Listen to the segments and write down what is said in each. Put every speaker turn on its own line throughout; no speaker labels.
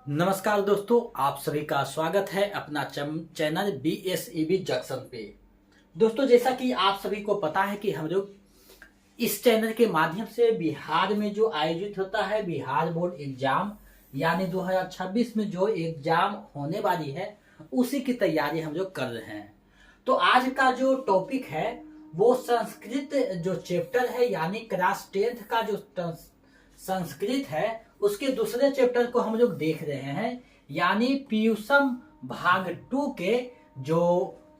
नमस्कार दोस्तों, आप सभी का स्वागत है अपना चैनल BSEB जंक्शन पे। दोस्तों, जैसा कि आप सभी को पता है कि हम लोग इस चैनल के माध्यम से बिहार में जो आयोजित होता है बिहार बोर्ड एग्जाम यानी 2026 में जो एग्जाम होने वाली है उसी की तैयारी हम लोग कर रहे हैं। तो आज का जो टॉपिक है वो संस्कृत जो चैप्टर है यानी क्लास 10th का जो संस्कृत है उसके दूसरे चैप्टर को हम लोग देख रहे हैं यानी पीयूषम भाग 2 के जो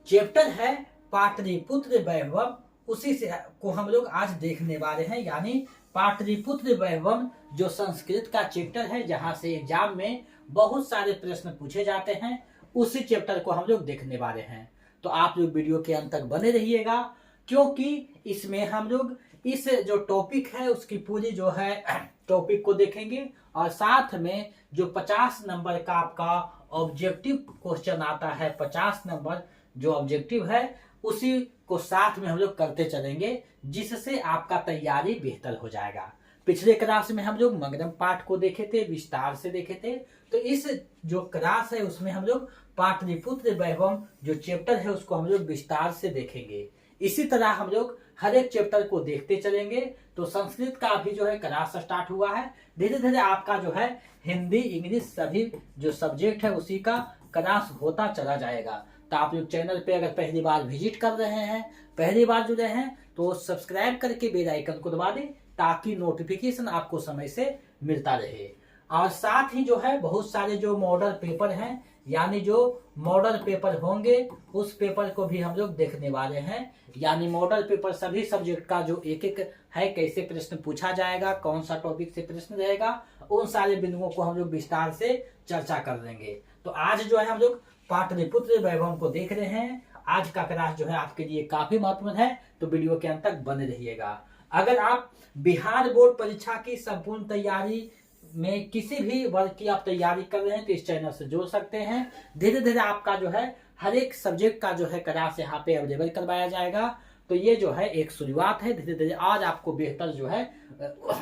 चैप्टर है पाटलिपुत्र वैभव उसी से को हम लोग आज देखने वाले हैं। यानी पाटलिपुत्र वैभव जो संस्कृत का चैप्टर है जहां से एग्जाम में बहुत सारे प्रश्न पूछे जाते हैं उसी चैप्टर को हम लोग देखने वाले हैं। तो आप लोग वीडियो के अंत तक बने रहिएगा क्योंकि इसमें हम लोग इस जो टॉपिक है उसकी पूरी जो है टॉपिक को देखेंगे और साथ में जो 50 नंबर का आपका ऑब्जेक्टिव क्वेश्चन आता है 50 नंबर जो ऑब्जेक्टिव है उसी को साथ में हम लोग करते चलेंगे जिससे आपका तैयारी बेहतर हो जाएगा। पिछले क्लास में हम लोग मगरम पाठ को देखे थे, विस्तार से देखे थे। तो इस जो क्लास है उसमें हम लोग पाटलिपुत्र वैभव जो चैप्टर है उसको हम लोग विस्तार से देखेंगे। इसी तरह हम लोग हर एक चैप्टर को देखते चलेंगे। तो संस्कृत का अभी जो है क्लास स्टार्ट हुआ है, धीरे धीरे आपका जो है हिंदी इंग्लिश सभी जो सब्जेक्ट है उसी का क्लास होता चला जाएगा। तो आप लोग चैनल पे अगर पहली बार विजिट कर रहे हैं, पहली बार जुड़े हैं तो सब्सक्राइब करके बेल आइकन को दबा दें ताकि नोटिफिकेशन आपको समय से मिलता रहे। और साथ ही जो है बहुत सारे जो मॉडल पेपर हैं यानी जो मॉडल पेपर होंगे उस पेपर को भी हम लोग देखने वाले हैं। यानी मॉडल पेपर सभी सब्जेक्ट का जो एक एक है, कैसे प्रश्न पूछा जाएगा, कौन सा टॉपिक से प्रश्न रहेगा, उन सारे बिंदुओं को हम लोग विस्तार से चर्चा कर देंगे। तो आज जो है हम लोग पाटलिपुत्र वैभव को देख रहे हैं। आज का क्लास जो है आपके लिए काफी महत्वपूर्ण है, तो वीडियो के अंत तक बने रहिएगा। अगर आप बिहार बोर्ड परीक्षा की संपूर्ण तैयारी में किसी भी वर्ग की आप तैयारी कर रहे हैं तो इस चैनल से जुड़ सकते हैं। धीरे धीरे आपका जो है हर एक सब्जेक्ट का जो है क्लास यहाँ पे अवेलेबल करवाया जाएगा। तो ये जो है एक शुरुआत है, धीरे धीरे आज आपको बेहतर जो है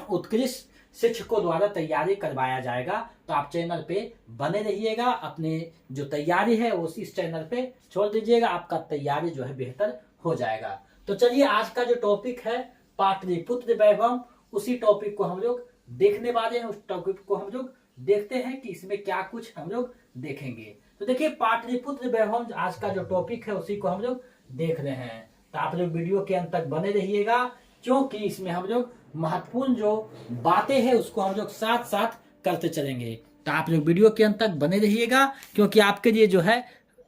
उत्कृष्ट शिक्षकों द्वारा तैयारी करवाया जाएगा। तो आप चैनल पे बने रहिएगा, अपने जो तैयारी है उस इस चैनल पे छोड़ दीजिएगा, आपका तैयारी जो है बेहतर हो जाएगा। तो चलिए आज का जो टॉपिक है पाटलिपुत्र वैभव उसी टॉपिक को हम लोग देखने वाले हैं। उस टॉपिक को हम लोग देखते हैं कि इसमें क्या कुछ हम लोग देखेंगे। तो देखिए पाटलिपुत्र वैभव आज का जो टॉपिक है उसी को हम लोग देख रहे हैं। तो आप लोग वीडियो के अंत तक बने रहिएगा क्योंकि इसमें हम लोग महत्वपूर्ण जो बातें हैं उसको हम लोग साथ साथ करते चलेंगे। तो आप लोग वीडियो के अंत तक बने रहिएगा क्योंकि आपके लिए जो है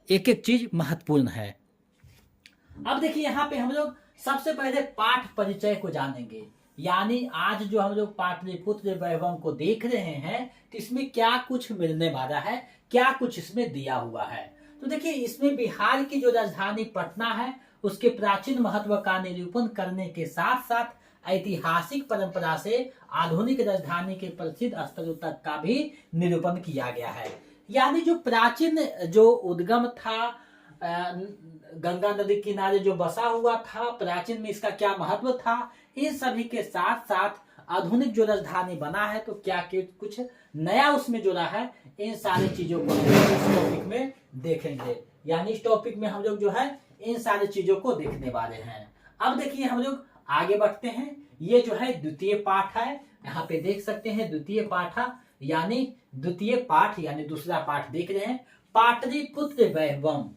एक एक चीज महत्वपूर्ण है। अब देखिए यहाँ पे हम लोग सबसे पहले पाठ परिचय को जानेंगे। यानी आज जो हम लोग पाटलिपुत्र वैभव को देख रहे हैं तो इसमें क्या कुछ मिलने वाला है, क्या कुछ इसमें दिया हुआ है। तो देखिए इसमें बिहार की जो राजधानी पटना है उसके प्राचीन महत्व का निरूपण करने के साथ साथ ऐतिहासिक परंपरा से आधुनिक राजधानी के प्रसिद्ध स्थलों तक का भी निरूपण किया गया है। यानी जो प्राचीन जो उद्गम था गंगा नदी किनारे जो बसा हुआ था, प्राचीन में इसका क्या महत्व था, इन सभी के साथ साथ आधुनिक जो राजधानी बना है तो क्या कुछ नया उसमें जुड़ा है, इन सारी चीजों को इस टॉपिक में देखेंगे। यानी इस टॉपिक में हम लोग जो है इन सारी चीजों को देखने वाले हैं। अब देखिए हम लोग आगे बढ़ते हैं। ये जो है द्वितीय पाठ है, यहाँ पे देख सकते हैं द्वितीय पाठ यानी द्वितीय पाठ यानी दूसरा पाठ देख रहे हैं पाटलिपुत्र वैभव।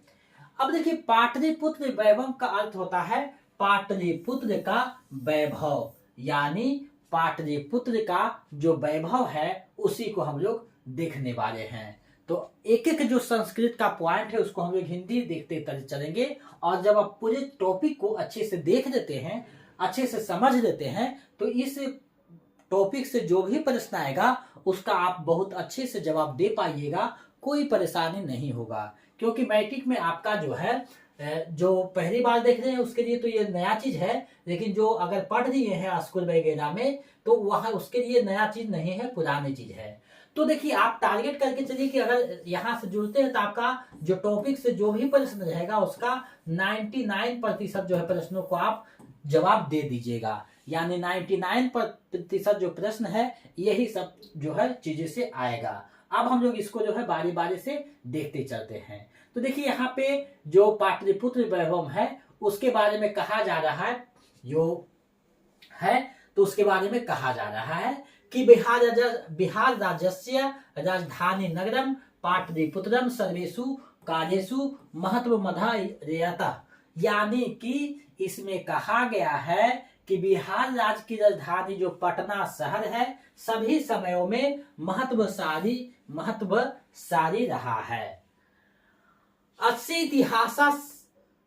अब देखिए पाटलिपुत्र वैभव का अर्थ होता है पाटलिपुत्र का वैभव, यानी पाटलिपुत्र का जो वैभव है उसी को हम लोग देखने वाले हैं। तो एक एक जो संस्कृत का पॉइंट है उसको हम लोग हिंदी देखते चलेंगे और जब आप पूरे टॉपिक को अच्छे से देख लेते हैं, अच्छे से समझ लेते हैं तो इस टॉपिक से जो भी प्रश्न आएगा उसका आप बहुत अच्छे से जवाब दे पाइएगा, कोई परेशानी नहीं होगा। क्योंकि मैट्रिक में आपका जो है जो पहली बार देख रहे हैं उसके लिए तो ये नया चीज है, लेकिन जो अगर पढ़ रहे हैं स्कूल वगैरह में तो वहां उसके लिए नया चीज नहीं है, पुरानी चीज है। तो देखिए आप टारगेट करके चलिए कि अगर यहाँ से जुड़ते हैं तो आपका जो टॉपिक से जो भी प्रश्न रहेगा उसका 99% जो है प्रश्नों को आप जवाब दे दीजिएगा। यानी 99% जो प्रश्न है यही सब जो है चीजें से आएगा। अब हम लोग इसको जो है बारी बारी से देखते चलते हैं। तो देखिए यहाँ पे जो पाटलिपुत्र वैभव है उसके बारे में कहा जा रहा है, जो है तो उसके बारे में कहा जा रहा है कि बिहार राज्यस्य राजधानी नगरम पाटलिपुत्रम सर्वेषु कार्येषु महत्व मधायता। यानी कि इसमें कहा गया है कि बिहार राज्य की राजधानी जो पटना शहर है सभी समयों में महत्वशाली रहा है। 80 इतिहासा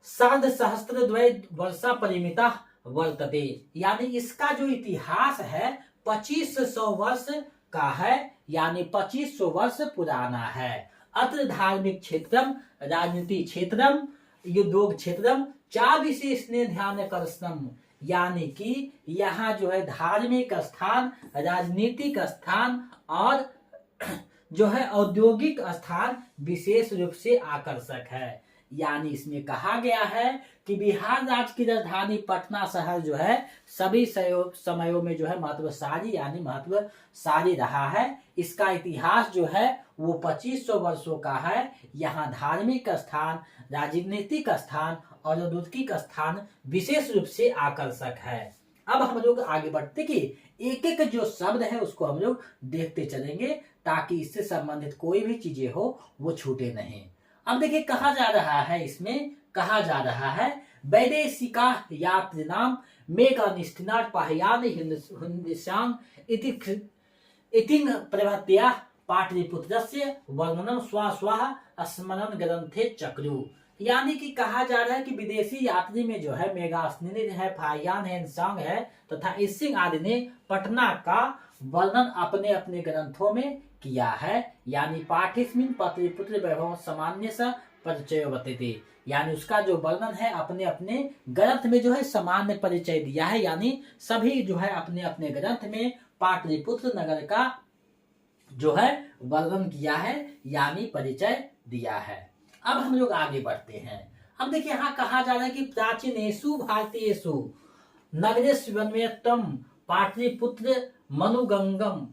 सार्ध सहस्त्रद्वय वर्षा परिमिता वर्तते। यानी इसका जो इतिहास है 2500 वर्ष का है, यानी 2500 वर्ष पुराना है। अत्र धार्मिक क्षेत्रम, राजनीति क्षेत्रम, उद्योग क्षेत्रम चा विशेषणे ध्यान कर्षणम। यानी कि यहाँ जो है धार्मिक स्थान, राजनीतिक स्थान और जो है औद्योगिक स्थान विशेष रूप से आकर्षक है। यानी इसमें कहा गया है कि बिहार राज्य की राजधानी पटना शहर जो है सभी समयों में जो है महत्वशाली यानी महत्वशाली रहा है। इसका इतिहास जो है वो 2500 वर्षों का है। यहाँ धार्मिक स्थान, राजनीतिक स्थान और औद्योगिक स्थान विशेष रूप से आकर्षक है। अब हम लोग आगे बढ़ते कि एक एक जो शब्द है उसको हम लोग देखते चलेंगे ताकि इससे संबंधित कोई भी चीजें हो वो छूटे नहीं। अब देखिए कहा जा रहा है, इसमें कहा जा रहा है वैदेशिका यात्रिनाम मेगा निष्ठिनाट पाहयान हिंदुस्तान इतिंग प्रभृत्या पाटलिपुत्रस्य वर्णनम स्व स्मरण ग्रंथे चक्रु। यानी कि कहा जा रहा है कि विदेशी यात्री में जो है मेगास्निद है, फाहियान है, इंसांग है तथा इसिंग आदि ने पटना का वर्णन अपने अपने ग्रंथों में किया है। यानी पाठिस्मिन पाटलिपुत्र वैभव सामान्य सा परिचय बताते। यानी उसका जो वर्णन है अपने अपने ग्रंथ में जो है सामान्य परिचय दिया है। यानी सभी जो है अपने अपने ग्रंथ में पाटलिपुत्र नगर का जो है वर्णन किया है यानी परिचय दिया है। अब हम लोग आगे बढ़ते हैं। अब देखिए यहाँ कहा जा रहा है कि प्राचीनेषु भारतीयेषु नगरेष्वन्यतम पाटलिपुत्र मनुगंगम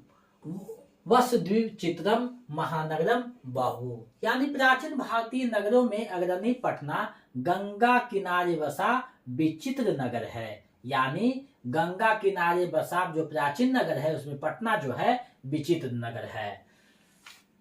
वसुद्वीपचित्रम महानगरम बहु। यानी प्राचीन भारतीय नगरों में अग्रणी पटना गंगा किनारे बसा विचित्र नगर है। यानी गंगा किनारे बसा जो प्राचीन नगर है उसमें पटना जो है विचित्र नगर है।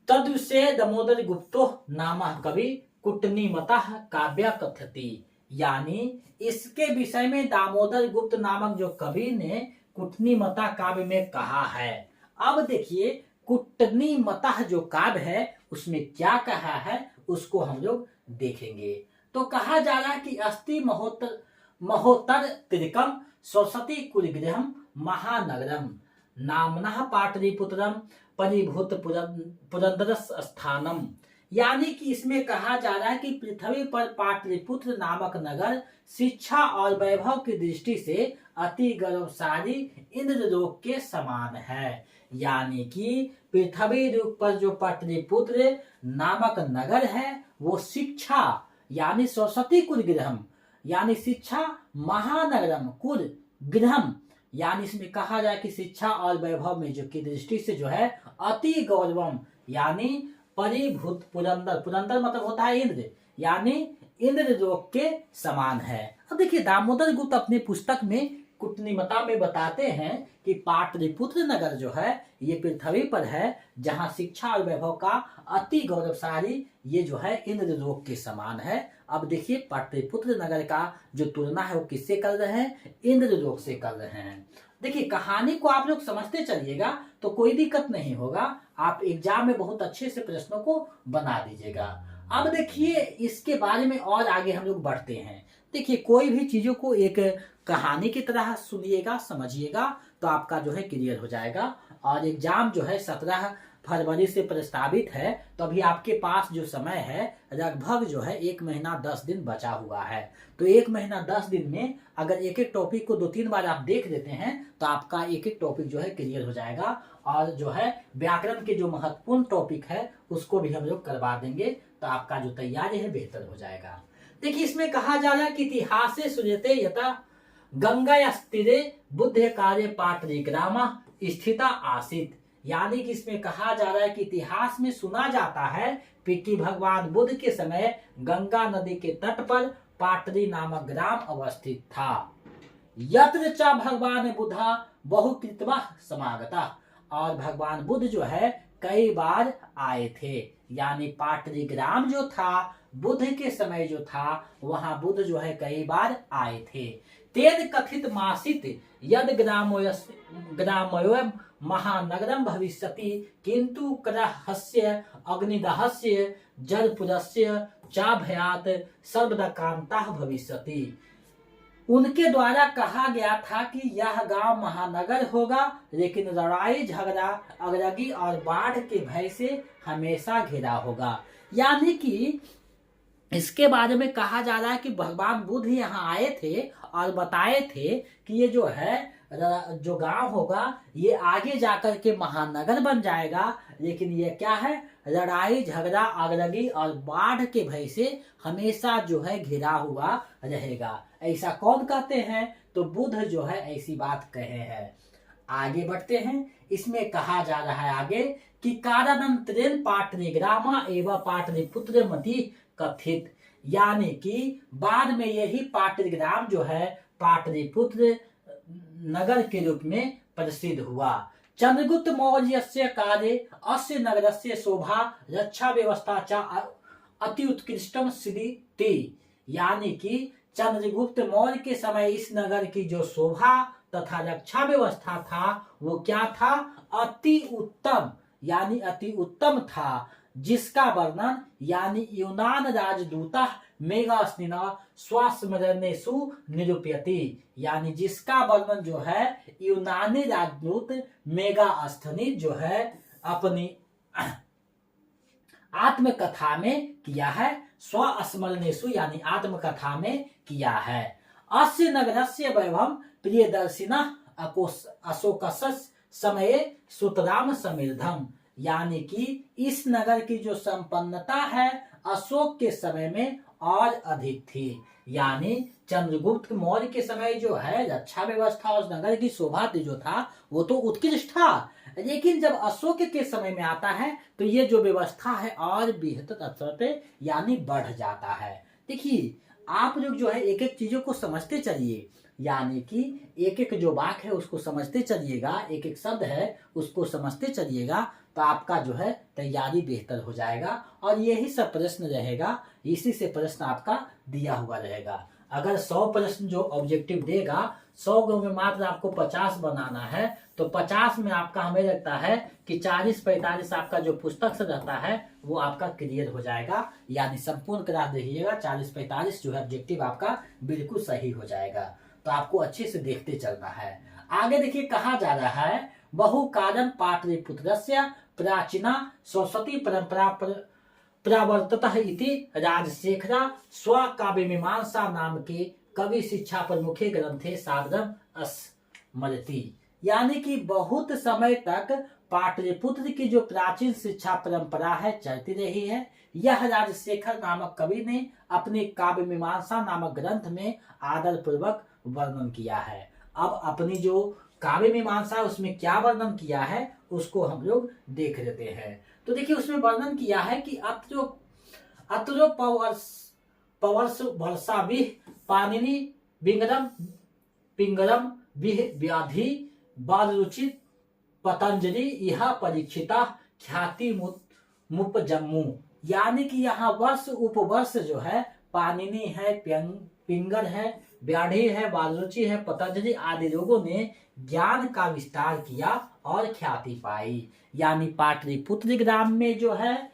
तद से दामोदर गुप्तो नामा कवि कुटनीमतः काव्य कथति। यानी इसके विषय में दामोदर गुप्त नामक जो कवि ने कुटनीमता काव्य में कहा है। अब देखिए कुटनीमतः जो काव्य है उसमें क्या कहा है उसको हम लोग देखेंगे। तो कहा जा रहा है कि अस्ति महोत्तर त्रिकम सरस्वती कुलगृहम महानगरम नामना पाटलिपुत्रम परिभूत पुरंदर स्थानम। यानी कि इसमें कहा जा रहा है कि पृथ्वी पर पाटलिपुत्र नामक नगर शिक्षा और वैभव की दृष्टि से अति गौरवशाली इंद्रलोक के समान है। यानी कि पृथ्वी रूप पर जो पाटलिपुत्र नामक नगर है वो शिक्षा यानी सरस्वती कुल गृहम यानी शिक्षा, महानगरम कुल गृहम यानी इसमें कहा जाए कि शिक्षा और वैभव में जो की दृष्टि से जो है अति गौरवम यानी परिभूत पुरंदर, पुरंदर मतलब होता है इंद्र, यानी इंद्र लोक के समान है। अब देखिए दामोदर गुप्त अपने पुस्तक में कुटनीमता में बताते हैं कि पाटलिपुत्र नगर जो है ये पृथ्वी पर है जहाँ शिक्षा और वैभव का अति गौरवशाली ये जो है इंद्र लोक के समान है। अब देखिए पाटलिपुत्र नगर का जो तुलना है वो किससे कर रहे हैं, इंद्र लोक से कर रहे हैं। देखिए कहानी को आप लोग समझते चलिएगा तो कोई दिक्कत नहीं होगा, आप एग्जाम में बहुत अच्छे से प्रश्नों को बना दीजिएगा। अब देखिए इसके बारे में और आगे हम लोग बढ़ते हैं। देखिए कोई भी चीजों को एक कहानी की तरह सुनिएगा, समझिएगा तो आपका जो है क्लियर हो जाएगा। और एग्जाम जो है 17 फरवरी से प्रस्तावित है, तो अभी आपके पास जो समय है लगभग जो है 1 महीना 10 दिन बचा हुआ है। तो 1 महीना 10 दिन में अगर एक एक टॉपिक को 2-3 बार आप देख लेते हैं तो आपका एक एक टॉपिक जो है क्लियर हो जाएगा। और जो है व्याकरण के जो महत्वपूर्ण टॉपिक है उसको भी हम लोग करवा देंगे, तो आपका जो तैयारी है बेहतर हो जाएगा। देखिए इसमें कहा जा रहा है कि इतिहासे सुजते यथा गंगा तीरे बुद्ध कार्य पाटलिग्राम स्थिता आसित। यानी कि इसमें कहा जा रहा है कि इतिहास में सुना जाता है कि भगवान बुद्ध के समय गंगा नदी के तट पर पाटली नामक ग्राम अवस्थित था। यत्र च भगवान बुद्धा बहुकृतवा समागता, और भगवान बुद्ध जो है कई बार आए थे। यानी पाटली ग्राम जो था बुद्ध के समय जो था वहां बुद्ध जो है कई बार आए थे। तेन कथित मासित यद ग्रामोयम महानगरम भविष्यति किंतु करहस्य अग्निदहस्य जलपुरस्य चा भयात सर्वदकांता भविष्यति। उनके द्वारा कहा गया था कि यह गांव महानगर होगा, लेकिन लड़ाई झगड़ा अगलगी और बाढ़ के भय से हमेशा घिरा होगा। यानी कि इसके बारे में कहा जा रहा है कि भगवान बुद्ध यहाँ आए थे और बताए थे कि ये जो है जो गांव होगा ये आगे जाकर के महानगर बन जाएगा, लेकिन ये क्या है, लड़ाई झगड़ा अगलगी और बाढ़ के भय से हमेशा जो है घिरा हुआ रहेगा। ऐसा कौन कहते हैं? तो बुद्ध जो है ऐसी बात कहे हैं। आगे बढ़ते हैं। इसमें कहा जा रहा है आगे कि कारानंतरेण पाटलिग्रामा एवं पाटलिपुत्र मति कथित, यानी कि बाद में यही पाटलिग्राम जो है पाटलिपुत्र नगर के रूप में प्रसिद्ध हुआ। चंद्रगुप्त मौर्यस्य काले अस्य नगरस्य शोभा रक्षा व्यवस्था च अति उत्कृष्टम सिद्धि, यानी कि चंद्रगुप्त मौर्य के समय इस नगर की जो शोभा तथा रक्षा व्यवस्था था वो क्या था, अति उत्तम, यानी अति उत्तम था, जिसका वर्णन यानी यूनान राजदूता मेगास्निना स्वस्मरणेषु निरूपयति, यानी जिसका वर्णन जो है यूनानी राजदूत मेगास्थनी जो है अपनी आत्मकथा में किया है, स्वस्मरणेषु यानी आत्मकथा में किया है। अस्य नगरस्य वैभवं प्रियदर्शिनः अशोकस्य समये सुतराम समृद्धम, यानी कि इस नगर की जो संपन्नता है अशोक के समय में और अधिक थी। यानी चंद्रगुप्त मौर्य के समय जो है रक्षा व्यवस्था और नगर की शोभा जो था वो तो उत्कृष्ट था, लेकिन जब अशोक के समय में आता है तो ये जो व्यवस्था है और बेहतर स्तर पे यानी बढ़ जाता है। देखिए आप लोग जो है एक एक चीजों को समझते चलिए, यानी कि एक एक जो वाक्य है उसको समझते चलिएगा, एक एक शब्द है उसको समझते चलिएगा, तो आपका जो है तैयारी बेहतर हो जाएगा। और यही सब प्रश्न रहेगा, इसी से प्रश्न आपका दिया हुआ रहेगा। अगर 100 प्रश्न जो ऑब्जेक्टिव देगा 100 में मात्र आपको 50 बनाना है, तो 50 में आपका हमें लगता है कि 40-45 आपका जो पुस्तक से रहता है वो आपका क्लियर हो जाएगा। यानी संपूर्ण क्लास देखिएगा, 40-45 जो है ऑब्जेक्टिव आपका बिल्कुल सही हो जाएगा। तो आपको अच्छे से देखते चलना है। आगे देखिए कहा जा रहा है बहु कारण पाटलिपुत्रस्य प्राचीना सरस्वती परंपरा प्रवर्ततः इति राजशेखरा स्वकाव्य मीमांसा नाम के कवि शिक्षा प्रमुखे ग्रंथे साधन स्मरति, यानी कि बहुत समय तक पाटलिपुत्र की जो प्राचीन शिक्षा परंपरा है चलती रही है। यह राजशेखर नामक कवि ने अपने काव्य मीमांसा नामक ग्रंथ में आदर पूर्वक वर्णन किया है। अब अपनी जो काव्य मीमांसा उसमें क्या वर्णन किया है उसको हम लोग देख लेते हैं। तो देखिए उसमें वर्णन किया है कि अत्रो पवर्ष वर्षाभिः पाणिनि विंगरम पिंगरम व्याधि बालरुचि पतंजलि यह परीक्षिता ख्याति मुपजम्मू, यानी कि यहाँ वर्ष उपवर्ष जो है पाणिनि है, पिंगर है, व्याधि है, बालरुचि है, पतंजलि आदि लोगों ने ज्ञान का विस्तार किया और ख्याति पाई। यानी पाटलिपुत्र ग्राम में जो है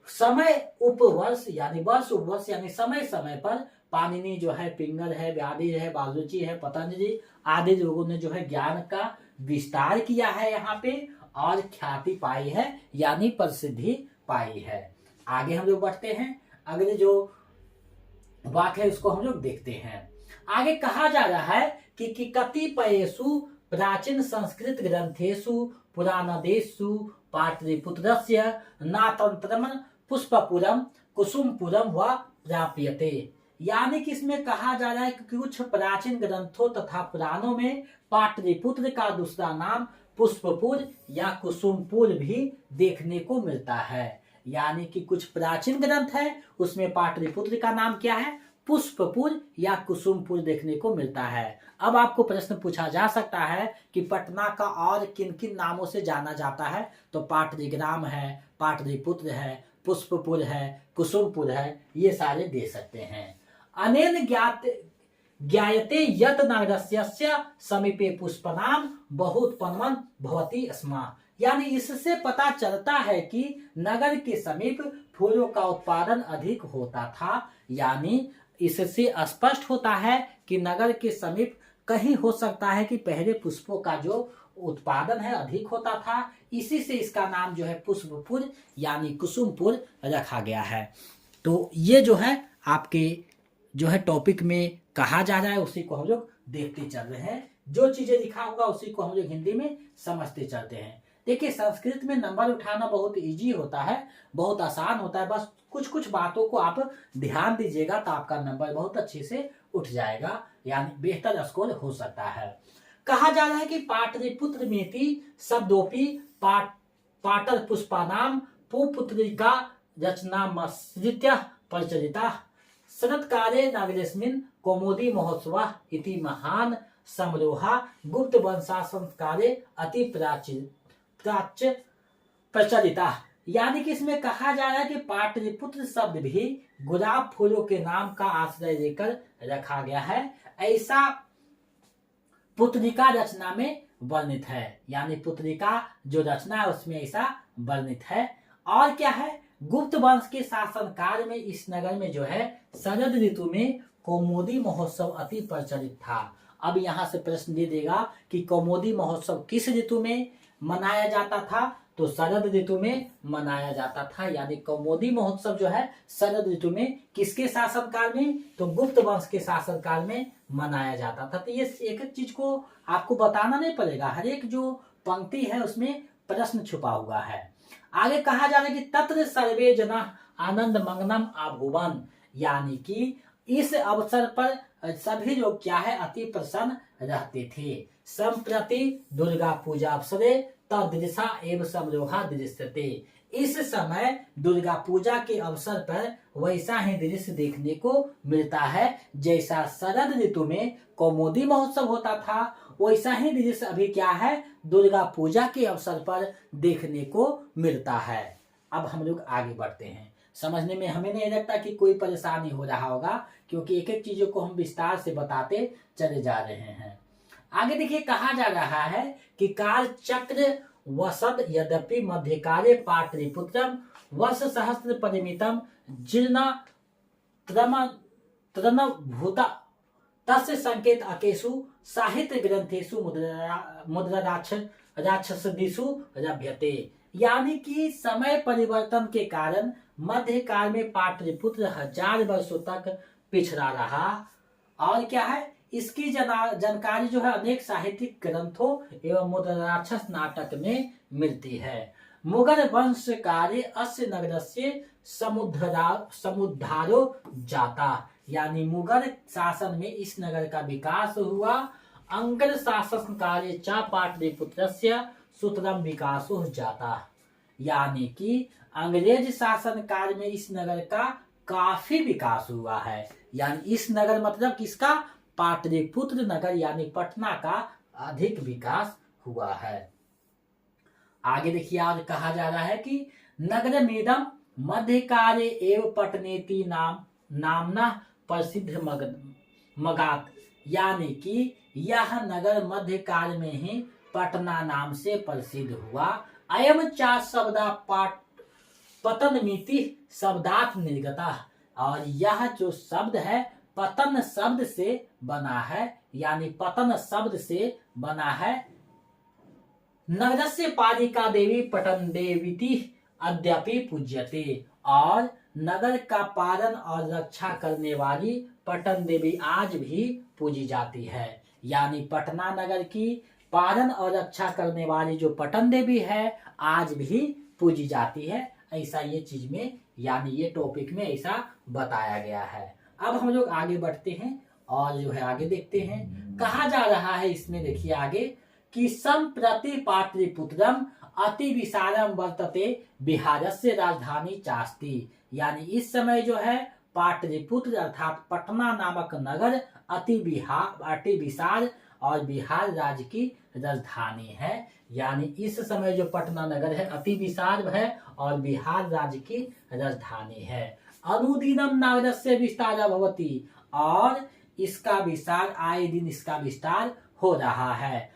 समय उपवर्ष यानी वर्ष उपवर्ष यानी समय समय पर पाणिनि जो है, पिंगल है, व्याधि है, बालरुचि है, पतंजलि आदि लोगों ने जो है ज्ञान का विस्तार किया है यहाँ पे और ख्याति पाई है यानी प्रसिद्धि पाई है। आगे हम लोग बढ़ते हैं, अगले जो वाक्य है उसको हम लोग देखते हैं। आगे कहा जा रहा है कि कतिपयेषु प्राचीन संस्कृत ग्रंथेषु पुराणदेषु पाटलिपुत्रस्य नातंत्रम पुष्पपुरम कुसुमपुरम व प्राप्यते, यानी कि इसमें कहा जा रहा है कि कुछ प्राचीन ग्रंथों तथा पुराणों में पाटलिपुत्र का दूसरा नाम पुष्पपुर या कुसुमपुर भी देखने को मिलता है। यानी कि कुछ प्राचीन ग्रंथ है उसमें पाटलिपुत्र का नाम क्या है, पुष्पपुर या कुसुमपुर देखने को मिलता है। अब आपको प्रश्न पूछा जा सकता है कि पटना का और किन किन नामों से जाना जाता है, तो पाटलिग्राम है, पाटलिपुत्र है, पुष्पपुर है, कुसुमपुर है, ये सारे दे सकते हैं। अनेन ज्ञायते यत नगरस्य समीपे पुष्पनाम बहुत्पन्नं भवति स्म। यानी इससे पता चलता है कि नगर के समीप फूलों का उत्पादन अधिक होता था। यानी इससे स्पष्ट होता है कि नगर के समीप कहीं हो सकता है कि पहले पुष्पों का जो उत्पादन है अधिक होता था, इसी से इसका नाम जो है पुष्पपुर यानी कुसुमपुर रखा गया है। तो ये जो है आपके जो है टॉपिक में कहा जा रहा है उसी को हम लोग देखते चल रहे हैं। जो चीजें लिखा होगा उसी को हम लोग हिंदी में समझते चलते हैं। देखिए संस्कृत में नंबर उठाना बहुत इजी होता है, बहुत आसान होता है। बस कुछ कुछ बातों को आप ध्यान दीजिएगा तो आपका नंबर बहुत अच्छे से उठ जाएगा, यानी बेहतर स्कोर हो सकता है। कहा जा रहा है कि पाटलिपुत्र मेति शब्दोपि पाटल पुष्पानाम पुपुत्रिका रचनामश्रित्य प्रचलिता शरत्काले नगरेस्मिन् कौमुदी महोत्सवः इति महान समारोहा गुप्त वंशासंस्कारे अति प्राच्य प्रचलिता। यानी कि इसमें कहा जा रहा है कि पाटलिपुत्र शब्द भी गुलाब फूलों के नाम का आश्रय लेकर रखा गया है, ऐसा पुत्रिका रचना में वर्णित है। यानी पुत्रिका जो रचना है उसमें ऐसा वर्णित है। और क्या है, गुप्त वंश के शासनकाल में इस नगर में जो है शरद ऋतु में कौमुदी महोत्सव अति प्रचलित था। अब यहाँ से प्रश्न दे देगा कि कौमुदी महोत्सव किस ऋतु में मनाया जाता था, तो शरद ऋतु में मनाया जाता था। यानी कौमुदी महोत्सव जो है शरद ऋतु में किसके शासनकाल में, तो गुप्त वंश के शासनकाल में मनाया जाता था। तो ये एक एक चीज को आपको बताना नहीं पड़ेगा, हर एक जो पंक्ति है उसमें प्रश्न छुपा हुआ है। आगे कहा जा रहा है कि तत्र सर्वे जना आनंद मग्नम अभुवन। यानी कि इस अवसर पर सभी लोग क्या है अति प्रसन्न रहते थे। संप्रति दुर्गा पूजा अवसरे तदृशा एवं समारोहा दृश्यते। इस समय दुर्गा पूजा के अवसर पर वैसा ही दृश्य देखने को मिलता है जैसा शरद ऋतु में कौमुदी महोत्सव होता था, वैसा ही दृश्य अभी क्या है दुर्गा पूजा के अवसर पर देखने को मिलता है। अब हम लोग आगे बढ़ते हैं। समझने में हमें नहीं लगता कि कोई परेशानी हो रहा होगा, क्योंकि एक एक चीजों को हम विस्तार से बताते चले जा रहे हैं। आगे देखिए कहा जा रहा है कि काल चक्र वसद यद्यपि मध्यकाले पाटलिपुत्रम वर्ष सहस्त्र परिमितम जीर्ण तृणभूता तस्य संकेत अकेशु साहित्य ग्रंथेषु मुद्रा राक्षसदिषु लभ्यते। यानी कि समय परिवर्तन के कारण मध्यकाल में पाटलिपुत्र 1000 वर्षों तक पिछड़ा रहा। और क्या है इसकी जानकारी जो है अनेक साहित्यिक ग्रंथों एवं मुद्राराक्षस नाटक में मिलती है। मुगल वंश कार्य अस्य नगरस्य समुद्धारो जाता। यानी मुगल शासन में इस नगर का विकास हुआ। अंग्रेज शासन कार्य चा पाटलिपुत्रस्य सुतरम विकासो जाता। यानी कि अंग्रेज शासन काल में इस नगर का काफी विकास हुआ है। यानी इस नगर मतलब किसका, पाटलिपुत्र नगर यानी पटना का अधिक विकास हुआ है। आगे देखिए आज कहा जा रहा है कि नगरमेदम मध्यकाले एव पटनेति नामना प्रसिद्ध मगात। यानी कि यह नगर मध्यकाल में ही पटना नाम से प्रसिद्ध हुआ। अयम चा शब्दा पतनमिति शब्दार्थ निर्गता। और यह जो शब्द है पतन शब्द से बना है, यानी पतन शब्द से बना है। नगरस्य पालिका देवी पटन देवीति अद्यापि पूज्यते। और नगर का पालन और रक्षा करने वाली पटन देवी आज भी पूजी जाती है। यानी पटना नगर की पालन और रक्षा करने वाली जो पटन देवी है आज भी पूजी जाती है। ऐसा ये चीज में यानी ये टॉपिक में ऐसा बताया गया है। अब हम लोग आगे बढ़ते हैं और जो है आगे देखते हैं। कहा जा रहा है इसमें देखिए आगे कि संप्रति पाटलिपुत्रम अति विशालम वर्तते बिहारस्य राजधानी चास्ति। यानी इस समय जो है पाटलिपुत्र अर्थात पटना नामक नगर अति विशाल और बिहार राज्य की राजधानी है। यानी इस समय जो पटना नगर है अति विशाल है और बिहार राज्य की राजधानी है। अनुदिनम नगरस्य विस्तार भवति, और इसका विस्तार आए दिन इसका विस्तार हो रहा है।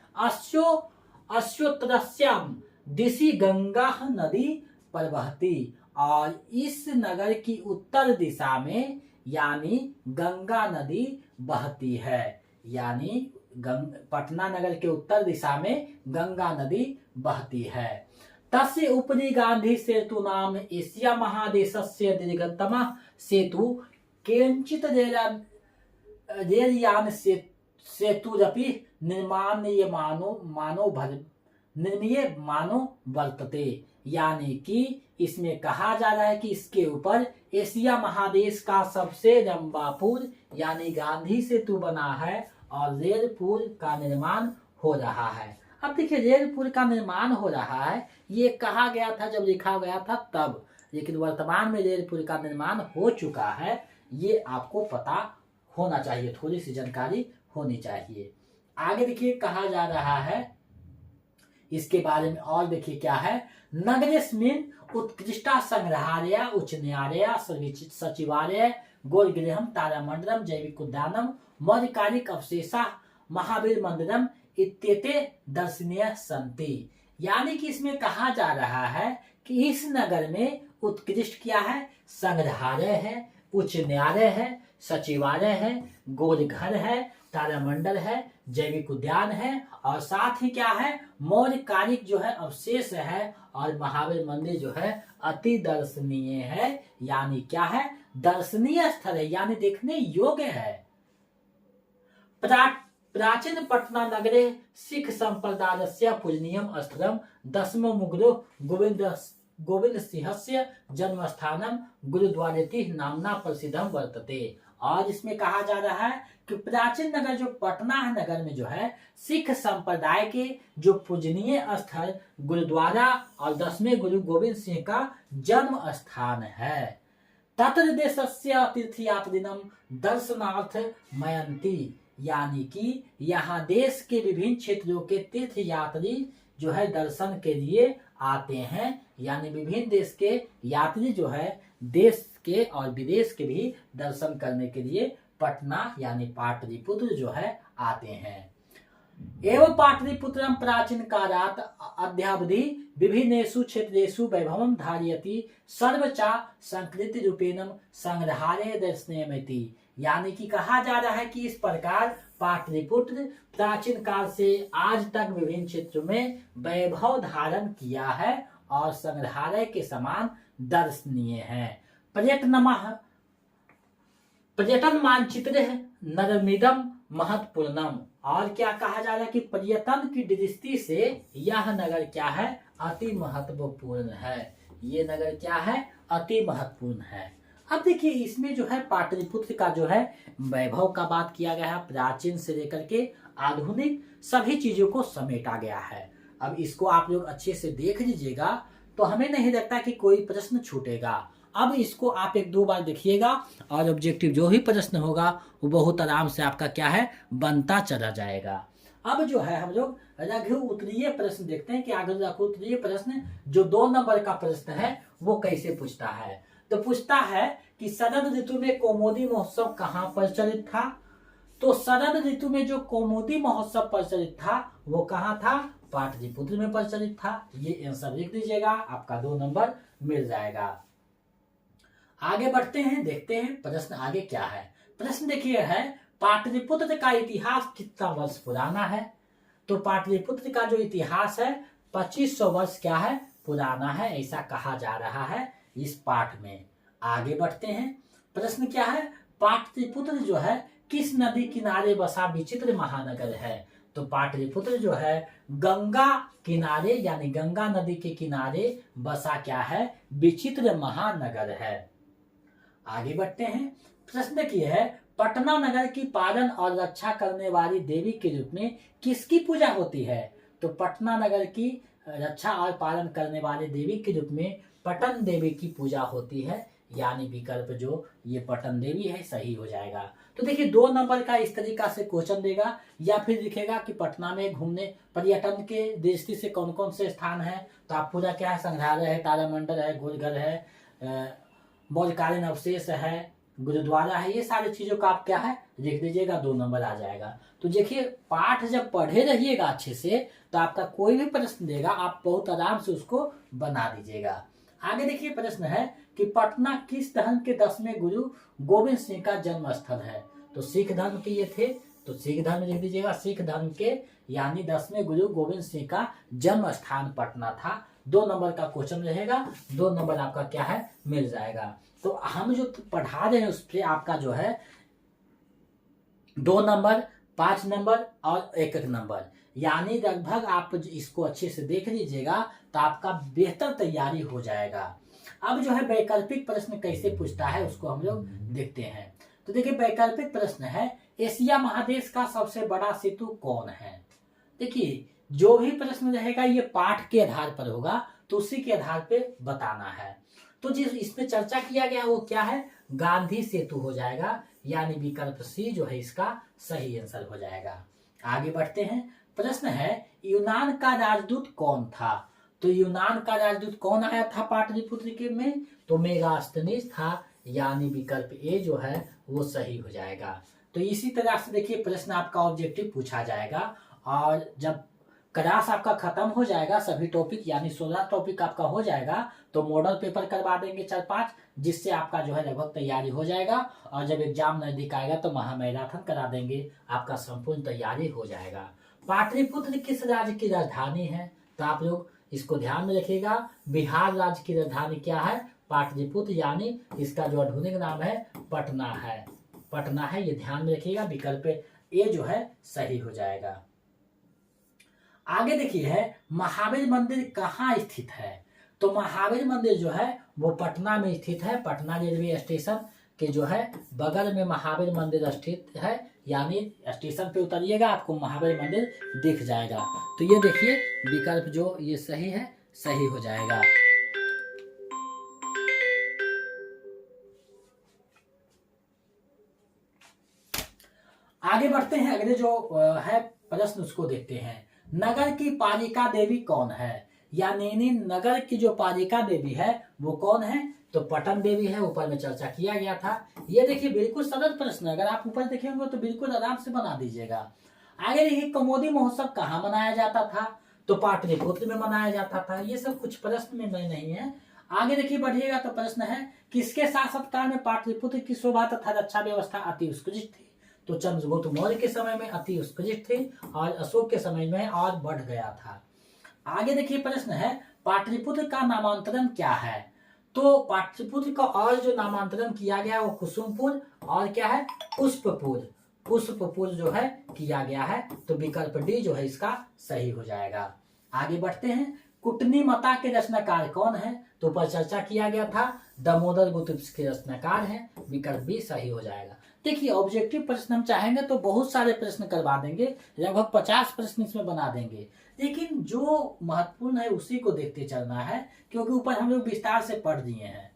अश्वोत्तरस्याम दिशि गंगा नदी प्रवहति, और इस नगर की उत्तर दिशा में यानी गंगा नदी बहती है। यानी पटना नगर के उत्तर दिशा में गंगा नदी बहती है। तस्य उपरि गांधी सेतु नाम एशिया महादेशस्य दीर्घतमः सेतु केंचित रेलयान सेतुरपि निर्मीयमानो वर्तते। यानी कि इसमें कहा जा रहा है कि इसके ऊपर एशिया महादेश का सबसे लंबा पुल यानी गांधी सेतु बना है और रेल पुल का निर्माण हो रहा है। अब देखिए रेल पुल का निर्माण हो रहा है, ये कहा गया था जब लिखा गया था तब, लेकिन वर्तमान में रेल पुल का निर्माण हो चुका है, ये आपको पता होना चाहिए, थोड़ी सी जानकारी होनी चाहिए। आगे देखिए कहा जा रहा है इसके बारे में और देखिए क्या है। नगरेस्मिन् उत्कृष्टा संग्रहालय उच्च न्यायालय सचिवालय गोलगृहम तारामंडलम जैविक उद्यानम मौर्यकालिक अवशेषा महावीर मंदिरम इत्येते दर्शनीय सन्ति। यानी कि इसमें कहा जा रहा है कि इस नगर में उत्कृष्ट क्या है, संग्रहालय है, उच्च न्यायालय है, सचिवालय है, गोलघर है, तारामंडल है, जैविक उद्यान है और साथ ही क्या है मौर्यकालिक जो है अवशेष है और महावीर मंदिर जो है अति दर्शनीय है। यानी क्या है, दर्शनीय स्थल है यानी देखने योग्य है। प्राचीन पटना नगरे सिख संप्रदायस्य पूजनीयम स्थलम दशम मुगलो गोविंद सिंहस्य जन्मस्थानम गुरुद्वारेति नामना प्रसिद्धम वर्तते। और इसमें कहा जा रहा है कि प्राचीन नगर जो पटना नगर में जो है सिख संप्रदाय के जो पूजनीय स्थल गुरुद्वारा और 10वें गुरु गोविंद सिंह का जन्म स्थान है। तत्र देशस्य तीर्थयात्रिनम दर्शनार्थ मयंती। यानी कि यहाँ देश के विभिन्न क्षेत्रों के तीर्थयात्री जो है दर्शन के लिए आते हैं। यानी विभिन्न देश के यात्री जो है देश के और विदेश के भी दर्शन करने के लिए पटना यानी पाटलिपुत्र जो है आते हैं। एवं पाटलिपुत्रम प्राचीन कालात् अद्यावधि विभिन्नेषु क्षेत्रेषु वैभवं धारयति सर्वचा संकृति रूपेण संग्रहालय दर्शनीयमिति। यानी कि कहा जा रहा है कि इस प्रकार पाटलिपुत्र प्राचीन काल से आज तक विभिन्न क्षेत्रों में वैभव धारण किया है और संग्रहालय के समान दर्शनीय है। पर्यटन मानचित्र नरमिदम महत्वपूर्णम। और क्या कहा जा रहा है कि पर्यटन की दृष्टि से यह नगर क्या है, अति महत्वपूर्ण है। ये नगर क्या है, अति महत्वपूर्ण है। अब देखिए इसमें जो है पाटलिपुत्र का जो है वैभव का बात किया गया है, प्राचीन से लेकर के आधुनिक सभी चीजों को समेटा गया है। अब इसको आप लोग अच्छे से देख लीजिएगा तो हमें नहीं लगता कि कोई प्रश्न छूटेगा। अब इसको आप 1-2 बार देखिएगा और ऑब्जेक्टिव जो भी प्रश्न होगा वो बहुत आराम से आपका क्या है बनता चला जाएगा। अब जो है हम लोग लघु उत्तरीय प्रश्न देखते हैं कि आगे लघु उत्तरीय प्रश्न जो 2 नंबर का प्रश्न है वो कैसे पूछता है। तो पूछता है कि शरद ऋतु में कौमुदी महोत्सव कहाँ प्रचलित था। तो शरद ऋतु में जो कौमुदी महोत्सव प्रचलित था वो कहाँ था, पाटलिपुत्र में प्रचलित था। ये आंसर लिख दीजिएगा, आपका 2 नंबर मिल जाएगा। आगे बढ़ते हैं, देखते हैं प्रश्न आगे क्या है। प्रश्न देखिए है पाटलिपुत्र का इतिहास कितना वर्ष पुराना है। तो पाटलिपुत्र का जो इतिहास है 2500 वर्ष क्या है पुराना है, ऐसा कहा जा रहा है इस पाठ में। आगे बढ़ते हैं, प्रश्न क्या है, पाटलिपुत्र जो है किस नदी किनारे बसा विचित्र महानगर है। तो पाटलिपुत्र जो है गंगा किनारे यानी गंगा नदी के किनारे बसा क्या है विचित्र महानगर है। आगे बढ़ते हैं, प्रश्न की है पटना नगर की पालन और रक्षा करने वाली देवी के रूप में किसकी पूजा होती है। तो पटना नगर की रक्षा और पालन करने वाले देवी के रूप में पटन देवी की पूजा होती है, यानी विकल्प जो ये पटन देवी है सही हो जाएगा। तो देखिए 2 नंबर का इस तरीका से क्वेश्चन देगा, या फिर लिखेगा कि पटना में घूमने पर्यटन के दृष्टि से कौन कौन से स्थान है, तो आप पूरा क्या है, संग्रहालय है, तारामंडल है, गोलघर है, मौर्यकालीन अवशेष है, गुरुद्वारा है, ये सारी चीजों का आप क्या है लिख दीजिएगा, 2 नंबर आ जाएगा। तो देखिए पाठ जब पढ़े रहिएगा अच्छे से, तो आपका कोई भी प्रश्न देगा आप बहुत आराम से उसको बना दीजिएगा। आगे देखिए प्रश्न है कि पटना किस धर्म के 10वें गुरु गोविंद सिंह का जन्म स्थल है, तो सिख धर्म के ये थे, तो सिख धर्म लिख दीजिएगा, सिख धर्म के यानी 10वें गुरु गोविंद सिंह का जन्म स्थान पटना था। 2 नंबर का क्वेश्चन रहेगा, 2 नंबर आपका क्या है मिल जाएगा। तो हम जो पढ़ा रहे हैं उस पर आपका जो है 2 नंबर, 5 नंबर और 1 नंबर, यानी लगभग आप इसको अच्छे से देख लीजिएगा तो आपका बेहतर तैयारी हो जाएगा। अब जो है वैकल्पिक प्रश्न कैसे पूछता है उसको हम लोग देखते हैं। तो देखिए वैकल्पिक प्रश्न है, एशिया महादेश का सबसे बड़ा सेतु कौन है। देखिए जो भी प्रश्न रहेगा ये पाठ के आधार पर होगा, तो उसी के आधार पे बताना है। तो जिस इसमें चर्चा किया गया वो क्या है, गांधी सेतु हो जाएगा, यानी विकल्प सी जो है इसका सही आंसर हो जाएगा। आगे बढ़ते हैं। प्रश्न है यूनान का राजदूत कौन था, तो यूनान का राजदूत कौन आया था पाटलिपुत्र के में, तो मेगास्थनीज था, यानी विकल्प ए जो है वो सही हो जाएगा। तो इसी तरह से देखिए प्रश्न आपका ऑब्जेक्टिव पूछा जाएगा, और जब क्लास आपका खत्म हो जाएगा, सभी टॉपिक यानी 16 टॉपिक आपका हो जाएगा, तो मॉडल पेपर करवा देंगे 4-5, जिससे आपका जो है लगभग तैयारी हो जाएगा। और जब एग्जाम नजदीक आएगा तो महामैराथन करा देंगे, आपका संपूर्ण तैयारी हो जाएगा। पाटलिपुत्र किस राज्य की राजधानी है, तो आप लोग इसको ध्यान में रखिएगा। बिहार राज्य की राजधानी क्या है, पाटलिपुत्र, यानी इसका जो आधुनिक नाम है पटना है, पटना है, ये ध्यान में रखिएगा। विकल्प ए जो है सही हो जाएगा। आगे देखिए है महावीर मंदिर कहाँ स्थित है, तो महावीर मंदिर जो है वो पटना में स्थित है। पटना रेलवे स्टेशन के जो है बगल में महावीर मंदिर स्थित है, यानी स्टेशन पे उतरिएगा आपको महावीर मंदिर दिख जाएगा। तो ये देखिए विकल्प जो ये सही है, सही हो जाएगा। आगे बढ़ते हैं, अगले जो है प्रश्न उसको देखते हैं। नगर की पालिका देवी कौन है, यानी नगर की जो पालिका देवी है वो कौन है, तो पटन देवी है। ऊपर में चर्चा किया गया था। ये देखिए बिल्कुल सरल प्रश्न, अगर आप ऊपर देखेंगे तो बिल्कुल आराम से बना दीजिएगा। आगे देखिए कमोदी महोत्सव कहाँ मनाया जाता था, तो पाटलिपुत्र में मनाया जाता था। ये सब कुछ प्रश्न में नहीं है। आगे देखिए बढ़िएगा तो प्रश्न है किसके शासनकाल में पाटलिपुत्र की शोभा तथा रक्षा व्यवस्था अति उत्कृष्ट थी, तो चंद्रगुप्त मौर्य के समय में अति उत्कृष्ट थी, और अशोक के समय में और बढ़ गया था। आगे देखिए प्रश्न है पाटलिपुत्र का नामांतरण क्या है, तो पाटलिपुत्र का और जो नामांतरण किया गया वो कुसुमपुर और क्या है पुष्पपुर, पुष्पपुर जो है किया गया है। तो विकल्प डी जो है इसका सही हो जाएगा। आगे बढ़ते हैं। कुटनी मता के रचनाकार कौन है, तो ऊपर चर्चा किया गया था, दामोदर गुप्त के रचनाकार हैं। विकल्प बी सही हो जाएगा। देखिए ऑब्जेक्टिव प्रश्न हम चाहेंगे तो बहुत सारे प्रश्न करवा देंगे, लगभग 50 प्रश्न इसमें बना देंगे, लेकिन जो महत्वपूर्ण है उसी को देखते चलना है, क्योंकि ऊपर हम लोग विस्तार से पढ़ दिए हैं।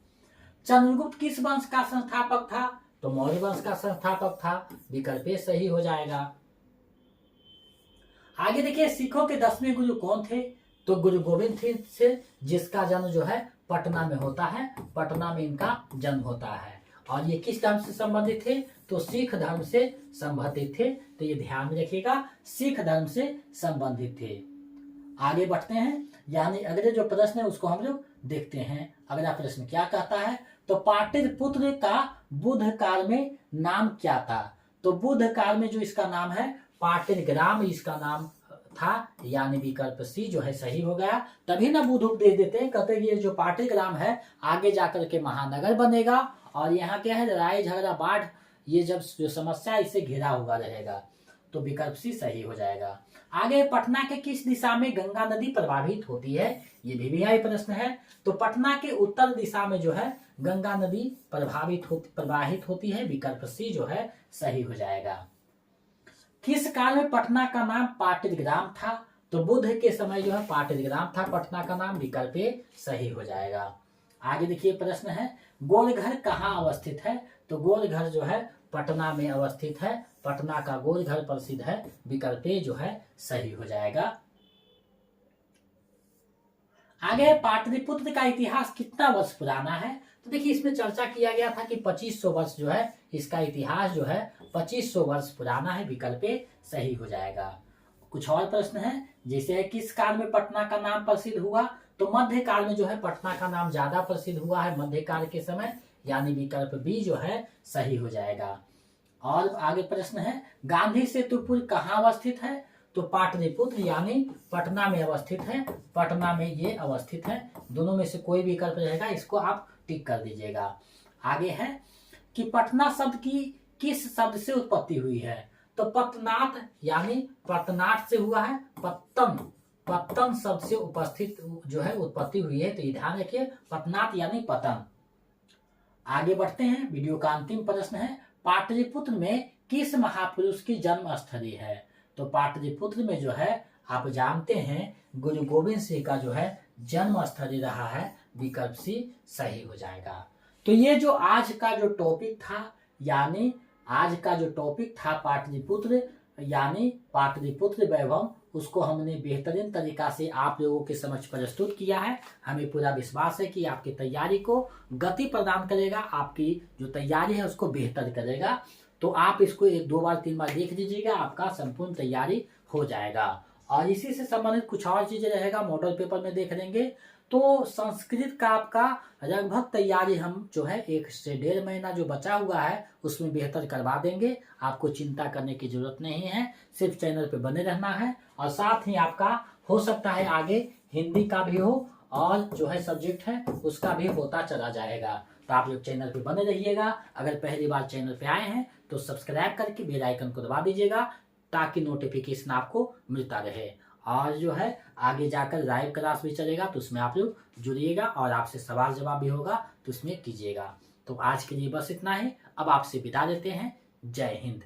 चंद्रगुप्त किस वंश का संस्थापक था, तो मौर्य वंश का संस्थापक था। विकल्प ए सही हो जाएगा। आगे देखिए सिखों के 10वें गुरु कौन थे, तो गुरु गोविंद सिंह से, जिसका जन्म जो है पटना में होता है, पटना में इनका जन्म होता है। और ये किस धर्म से संबंधित थे, तो सिख धर्म से संबंधित थे। तो ये ध्यान में रखिएगा, सिख धर्म से संबंधित थे। आगे बढ़ते हैं, यानी अगले जो प्रश्न है उसको हम लोग देखते हैं। अगला प्रश्न क्या कहता है, तो पाटलिपुत्र का बुद्ध काल में नाम क्या था, तो बुद्ध काल में जो इसका नाम है पाटलिग्राम इसका नाम था, यानी विकल्प सी जो है सही हो गया। तभी ना बुद्ध उपदेश देते हैं, कहते हैं ये जो पाटलिग्राम है आगे जाकर के महानगर बनेगा, और यहाँ क्या है लड़ाई झगड़ा बाढ़ ये जब जो समस्या इससे घिरा हुआ रहेगा। तो विकल्प सी सही हो जाएगा। आगे पटना के किस दिशा में गंगा नदी प्रवाहित होती है, ये भी प्रश्न है। तो पटना के उत्तर दिशा में जो है गंगा नदी प्रवाहित होती है। विकल्प सी जो है सही हो जाएगा। किस काल में पटना का नाम पाटलिग्राम था, तो बुध के समय जो है पाटलिग्राम था पटना का नाम, विकल्प ए सही हो जाएगा। आगे देखिए प्रश्न है, गोलघर कहाँ अवस्थित है? तो गोलघर जो है पटना में अवस्थित है, पटना का गोलघर प्रसिद्ध है, विकल्प ए जो है सही हो जाएगा। आगे पाटलिपुत्र का इतिहास कितना वर्ष पुराना है? तो देखिए इसमें चर्चा किया गया था कि 2500 वर्ष जो है इसका इतिहास जो है 2500 वर्ष पुराना है, विकल्प ए सही हो जाएगा। कुछ और प्रश्न है, जैसे किस काल में पटना का नाम प्रसिद्ध हुआ? तो मध्यकाल में जो है पटना का नाम ज्यादा प्रसिद्ध हुआ है, मध्यकाल के समय, यानी विकल्प बी जो है सही हो जाएगा। और आगे प्रश्न है, गांधी सेतुपुर कहाँ अवस्थित है? तो पाटलिपुत्र यानी पटना में अवस्थित है, पटना में ये अवस्थित है। दोनों में से कोई भी विकल्प रहेगा, इसको आप टिक कर दीजिएगा। आगे है कि पटना शब्द की किस शब्द से उत्पत्ति हुई है? तो पतनाथ यानी पतनाथ से हुआ है, पत्तन पत्तन शब्द से उपस्थित जो है उत्पत्ति हुई है, तो ये ध्यान रखिए, पतनाथ यानी पतन। आगे बढ़ते हैं, वीडियो का अंतिम प्रश्न है, पाटलिपुत्र में किस महापुरुष की जन्म स्थली है? तो पाटलिपुत्र में जो है आप जानते हैं गुरु गोविंद सिंह का जो है जन्म स्थली रहा है, विकल्प सी सही हो जाएगा। तो ये जो आज का जो टॉपिक था, यानी आज का जो टॉपिक था पाटलिपुत्र यानी पाटलिपुत्र वैभव, उसको हमने बेहतरीन तरीका से आप लोगों के समक्ष प्रस्तुत किया है। हमें पूरा विश्वास है कि आपकी तैयारी को गति प्रदान करेगा, आपकी जो तैयारी है उसको बेहतर करेगा। तो आप इसको 1 2 बार 3 बार देख लीजिएगा, आपका संपूर्ण तैयारी हो जाएगा। और इसी से संबंधित कुछ और चीजें रहेगा मॉडल पेपर में देख लेंगे। तो संस्कृत का आपका लगभग तैयारी हम जो है 1 से 1.5 महीना जो बचा हुआ है उसमें बेहतर करवा देंगे। आपको चिंता करने की जरूरत नहीं है, सिर्फ चैनल पे बने रहना है। और साथ ही आपका हो सकता है आगे हिंदी का भी हो और जो है सब्जेक्ट है उसका भी होता चला जाएगा। तो आप लोग चैनल पे बने रहिएगा। अगर पहली बार चैनल पे आए हैं तो सब्सक्राइब करके बेल आइकन को दबा दीजिएगा, ताकि नोटिफिकेशन आपको मिलता रहे। और जो है आगे जाकर लाइव क्लास भी चलेगा, तो उसमें आप लोग जुड़िएगा और आपसे सवाल जवाब भी होगा, तो उसमें कीजिएगा। तो आज के लिए बस इतना ही, अब आपसे विदा लेते हैं। जय हिंद।